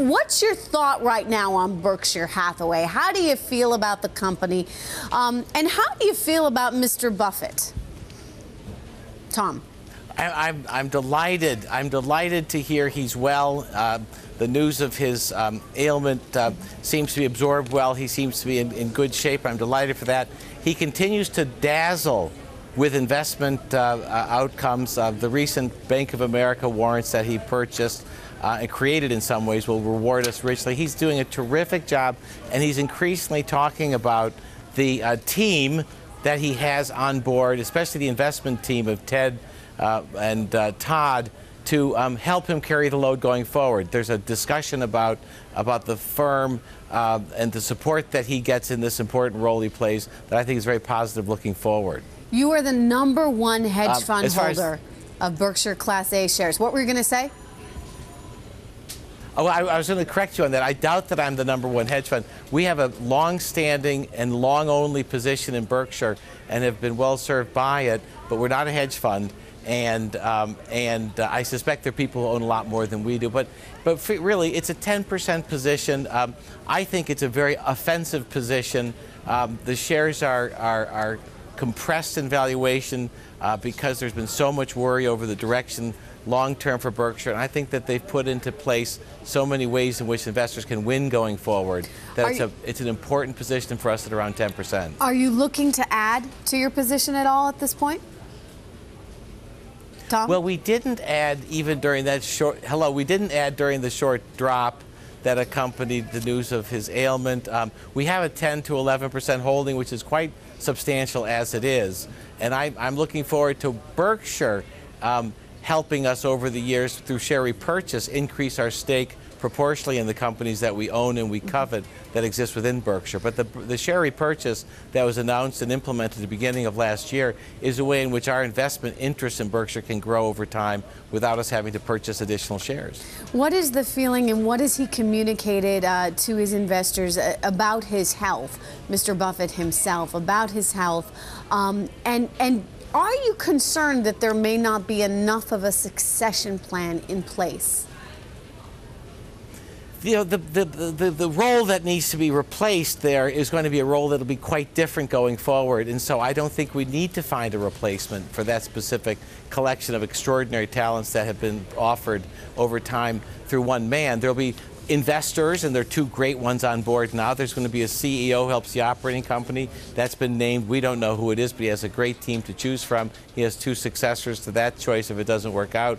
what's your thought right now on Berkshire Hathaway? How do you feel about the company? And how do you feel about Mr. Buffett? Tom. I'm delighted. I'm delighted to hear he's well. The news of his ailment seems to be absorbed well. He seems to be in good shape. I'm delighted for that. He continues to dazzle with investment outcomes. The recent Bank of America warrants that he purchased and created in some ways will reward us richly. He's doing a terrific job, and he's increasingly talking about the team that he has on board, especially the investment team of Ted and Todd, to help him carry the load going forward. There's a discussion about the firm and the support that he gets in this important role he plays that I think is very positive looking forward. You are the #1 hedge fund holder of Berkshire Class A shares. What were you going to say? Oh, I was going to correct you on that. I doubt that I'm the #1 hedge fund. We have a long-standing and long-only position in Berkshire and have been well served by it, but we're not a hedge fund. And I suspect there are people who own a lot more than we do. But really, it's a 10% position. I think it's a very offensive position. The shares are compressed in valuation because there's been so much worry over the direction long-term for Berkshire. And I think that they've put into place so many ways in which investors can win going forward that it's an important position for us at around 10%. Are you looking to add to your position at all at this point? Tom? Well, we didn't add even during that short, we didn't add during the short drop that accompanied the news of his ailment. We have a 10 to 11% holding, which is quite substantial as it is. And I'm looking forward to Berkshire helping us over the years through share repurchase increase our stake proportionally in the companies that we own and we covet that exist within Berkshire. But the share repurchase that was announced and implemented at the beginning of last year is a way in which our investment interest in Berkshire can grow over time without us having to purchase additional shares. What is the feeling and what has he communicated to his investors about his health, Mr. Buffett himself, about his health? And are you concerned that there may not be enough of a succession plan in place? You know, the role that needs to be replaced there is going to be a role that will be quite different going forward. And so I don't think we need to find a replacement for that specific collection of extraordinary talents that have been offered over time through one man. There will be investors, and there are two great ones on board now. There's going to be a CEO who helps the operating company. That's been named. We don't know who it is, but he has a great team to choose from. He has two successors to that choice if it doesn't work out.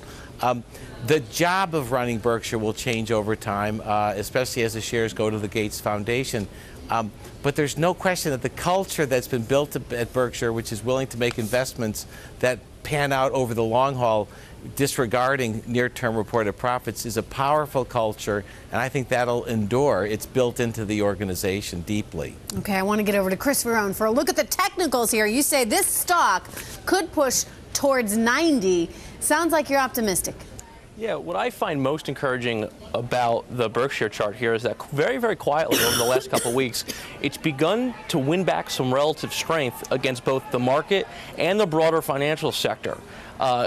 The job of running Berkshire will change over time, especially as the shares go to the Gates Foundation. But there's no question that the culture that's been built at Berkshire, which is willing to make investments that pan out over the long haul, disregarding near-term reported profits, is a powerful culture, and I think that'll endure. It's built into the organization deeply. Okay, I want to get over to Chris Verrone for a look at the technicals here. You say this stock could push towards 90. Sounds like you're optimistic. Yeah, what I find most encouraging about the Berkshire chart here is that very, very quietly over the last couple of weeks, it's begun to win back some relative strength against both the market and the broader financial sector.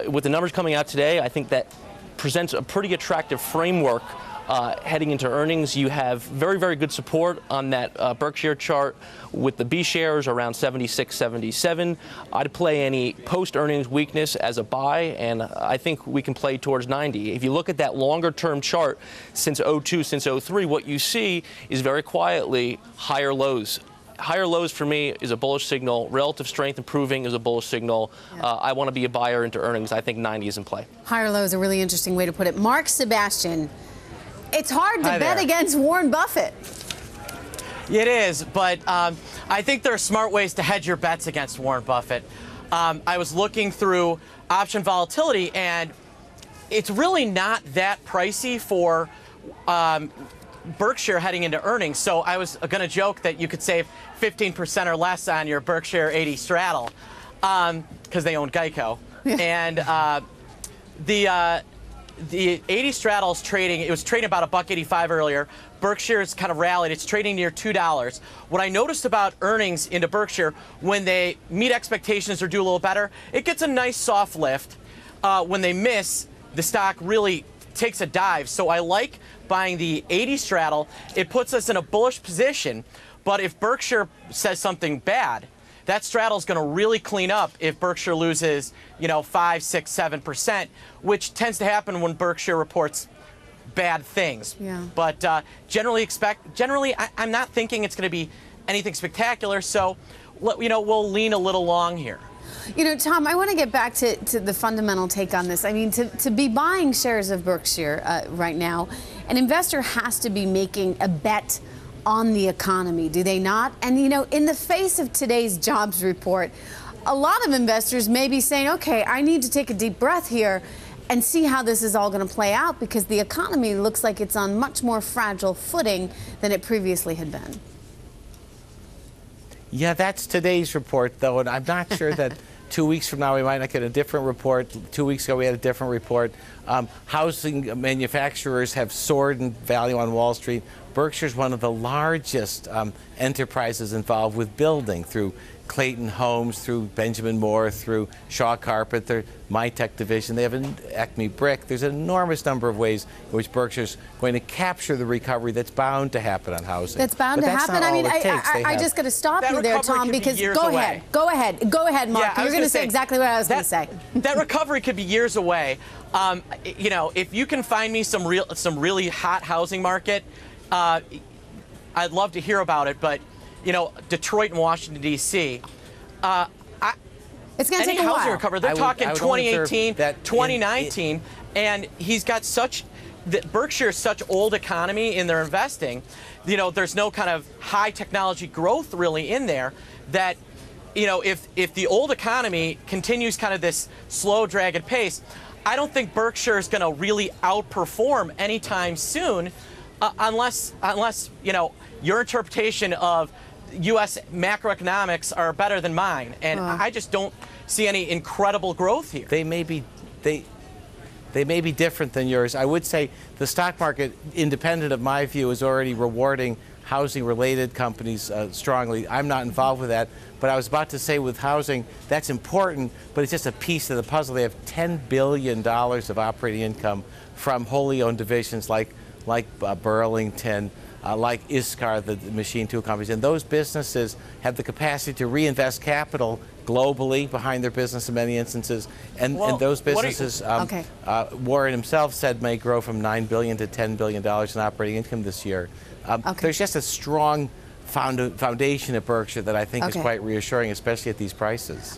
With the numbers coming out today, I think that presents a pretty attractive framework heading into earnings. You have very, very good support on that Berkshire chart with the B shares around 76, 77. I'd play any post-earnings weakness as a buy, and I think we can play towards 90. If you look at that longer-term chart since 02, since 03, what you see is very quietly higher lows. Higher lows for me is a bullish signal. Relative strength improving is a bullish signal. Yeah. I want to be a buyer into earnings. I think 90 is in play. Higher low is a really interesting way to put it. Mark Sebastian, it's hard to bet against Warren Buffett. It is, but I think there are smart ways to hedge your bets against Warren Buffett. I was looking through option volatility, and it's really not that pricey for Berkshire heading into earnings. So I was going to joke that you could save 15% or less on your Berkshire 80 straddle because they own Geico. And the 80 straddle's trading, it was trading about $1.85 earlier. Berkshire's kind of rallied. It's trading near $2. What I noticed about earnings into Berkshire, when they meet expectations or do a little better, it gets a nice soft lift. When they miss, the stock really takes a dive. So I like buying the 80 straddle, it puts us in a bullish position. But if Berkshire says something bad, that straddle is going to really clean up if Berkshire loses, 5, 6, 7%, which tends to happen when Berkshire reports bad things. Yeah. But generally, I'm not thinking it's going to be anything spectacular. So, we'll lean a little long here. Tom, I want to get back to the fundamental take on this. I mean, to be buying shares of Berkshire right now, an investor has to be making a bet on the economy, do they not? And, in the face of today's jobs report, a lot of investors may be saying, okay, I need to take a deep breath here and see how this is all going to play out, because the economy looks like it's on much more fragile footing than it previously had been. Yeah, that's today's report, though, and I'm not sure that 2 weeks from now we might not get a different report. 2 weeks ago we had a different report. Housing manufacturers have soared in value on Wall Street. Berkshire's one of the largest enterprises involved with building, through Clayton Homes, through Benjamin Moore, through Shaw Carpet, their MyTech division. They have an Acme Brick. There's an enormous number of ways in which Berkshire's going to capture the recovery that's bound to happen on housing. That's bound to happen. I mean, I just got to stop you there, Tom, because go ahead, Mark. Yeah, you're going to say exactly what I was going to say. That recovery could be years away. If you can find me some really hot housing market, I'd love to hear about it. But Detroit and Washington, D.C. It's going to take a while. Any housing recovery, they're talking 2018, 2019, and he's got Berkshire's such old economy in their investing. There's no kind of high technology growth really in there that, if the old economy continues kind of this slow, dragged pace, I don't think Berkshire is going to really outperform anytime soon, unless your interpretation of U.S. macroeconomics are better than mine, and I just don't see any incredible growth here. They may be different than yours. I would say the stock market, independent of my view, is already rewarding housing-related companies strongly. I'm not involved with that, but I was about to say with housing, that's important, but it's just a piece of the puzzle. They have $10 billion of operating income from wholly owned divisions like Burlington, like Iskar, the machine tool companies, and those businesses have the capacity to reinvest capital globally behind their business in many instances, and those businesses, Warren himself said, may grow from $9 billion to $10 billion in operating income this year. There's just a strong foundation at Berkshire that I think is quite reassuring, especially at these prices.